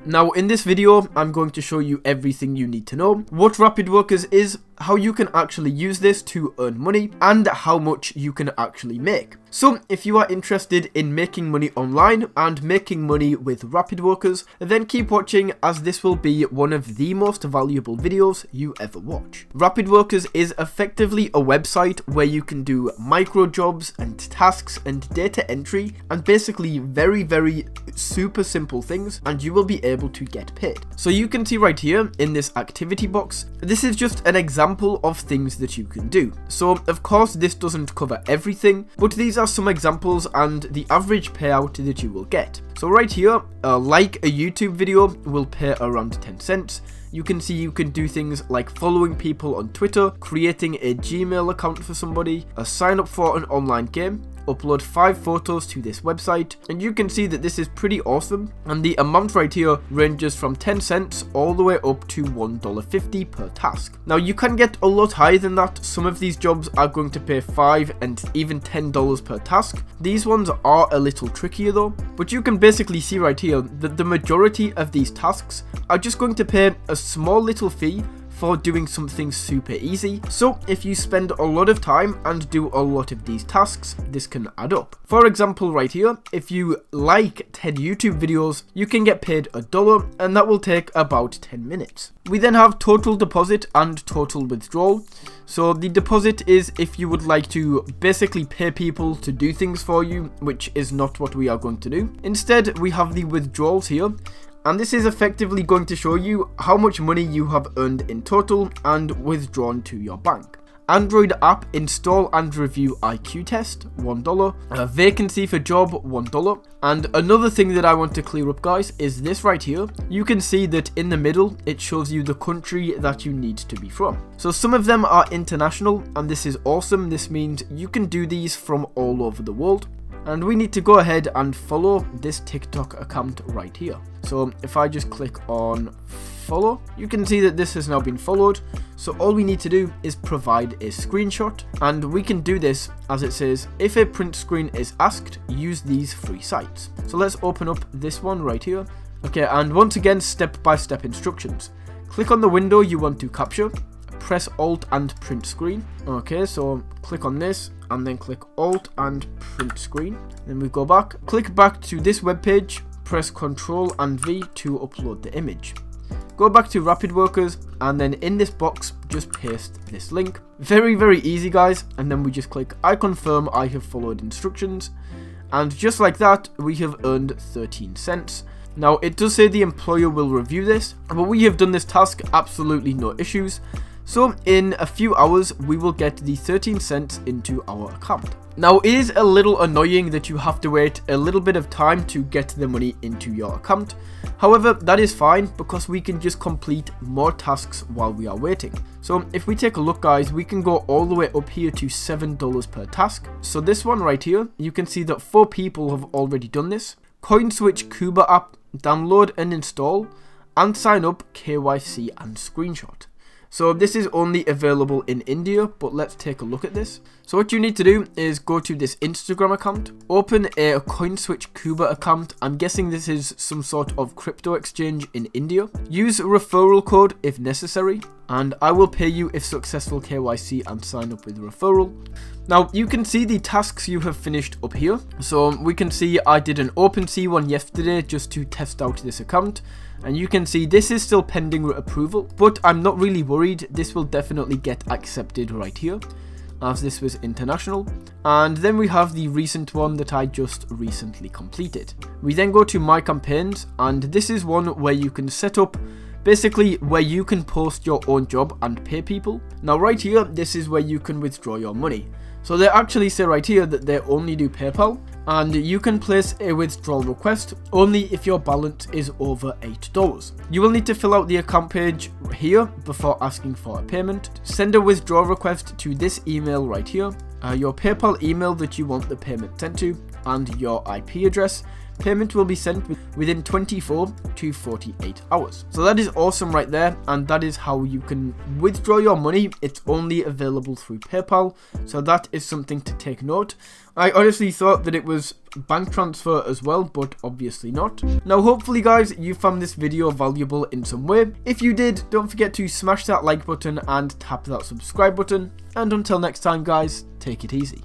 Now in this video, I'm going to show you everything you need to know, what Rapidworkers is, how you can actually use this to earn money, and how much you can actually make. So if you are interested in making money online and making money with Rapidworkers, then keep watching, as this will be one of the most valuable videos you ever watch. Rapidworkers is effectively a website where you can do micro jobs and tasks and data entry and basically very super simple things, and you will be able to get paid. So you can see right here in this activity box, this is just an example of things that you can do. So of course this doesn't cover everything, but these are some examples and the average payout that you will get. So right here, like a YouTube video will pay around 10 cents. You can see you can do things like following people on Twitter, creating a Gmail account for somebody, sign up for an online game, upload 5 photos to this website, and you can see that this is pretty awesome, and the amount right here ranges from 10 cents all the way up to $1.50 per task. Now you can get a lot higher than that. Some of these jobs are going to pay $5 and even $10 per task. These ones are a little trickier though, but you can basically see right here that the majority of these tasks are just going to pay a small little fee for doing something super easy. So if you spend a lot of time and do a lot of these tasks, this can add up. For example right here, if you like 10 YouTube videos, you can get paid $1, and that will take about 10 minutes. We then have total deposit and total withdrawal. So the deposit is if you would like to basically pay people to do things for you, which is not what we are going to do. Instead, we have the withdrawals here. And this is effectively going to show you how much money you have earned in total and withdrawn to your bank. Android app install and review IQ test, $1. A vacancy for job, $1. And another thing that I want to clear up, guys, is this right here. You can see that in the middle, it shows you the country that you need to be from. So some of them are international, and this is awesome. This means you can do these from all over the world. And we need to go ahead and follow this TikTok account right here. So if I just click on follow, you can see that this has now been followed. So all we need to do is provide a screenshot, and we can do this as it says, if a print screen is asked, use these free sites. So let's open up this one right here. Okay, and once again, step-by-step instructions. Click on the window you want to capture, press Alt and print screen. Okay, so click on this and then click Alt and print screen. Then we go back, click back to this web page, press Ctrl and V to upload the image. Go back to Rapidworkers, and then in this box just paste this link. Very easy, guys. And then we just click I confirm I have followed instructions, and just like that we have earned 13 cents. Now it does say the employer will review this, but we have done this task absolutely no issues. So in a few hours, we will get the 13 cents into our account. Now it is a little annoying that you have to wait a little bit of time to get the money into your account. However, that is fine because we can just complete more tasks while we are waiting. So if we take a look, guys, we can go all the way up here to $7 per task. So this one right here, you can see that 4 people have already done this. CoinSwitch Cuba app, download and install, and sign up, KYC and screenshot. So this is only available in India, but let's take a look at this. So what you need to do is go to this Instagram account, open a CoinSwitch Cuba account. I'm guessing this is some sort of crypto exchange in India. Use a referral code if necessary, and I will pay you if successful KYC and sign up with referral. Now you can see the tasks you have finished up here. So we can see I did an OpenSea one yesterday just to test out this account. And you can see this is still pending approval, but I'm not really worried. This will definitely get accepted right here, as this was international. And then we have the recent one that I just recently completed. We then go to My Campaigns, and this is one where you can set up basically where you can post your own job and pay people. Now right here, this is where you can withdraw your money. So they actually say right here that they only do PayPal, and you can place a withdrawal request only if your balance is over $8. You will need to fill out the account page here before asking for a payment. Send a withdrawal request to this email right here, your PayPal email that you want the payment sent to, and your IP address. payment will be sent within 24 to 48 hours. So that is awesome right there, and that is how you can withdraw your money. It's only available through PayPal, so that is something to take note. I honestly thought that it was bank transfer as well, but obviously not. Now hopefully guys, you found this video valuable in some way. If you did, don't forget to smash that like button and tap that subscribe button. And until next time guys, take it easy.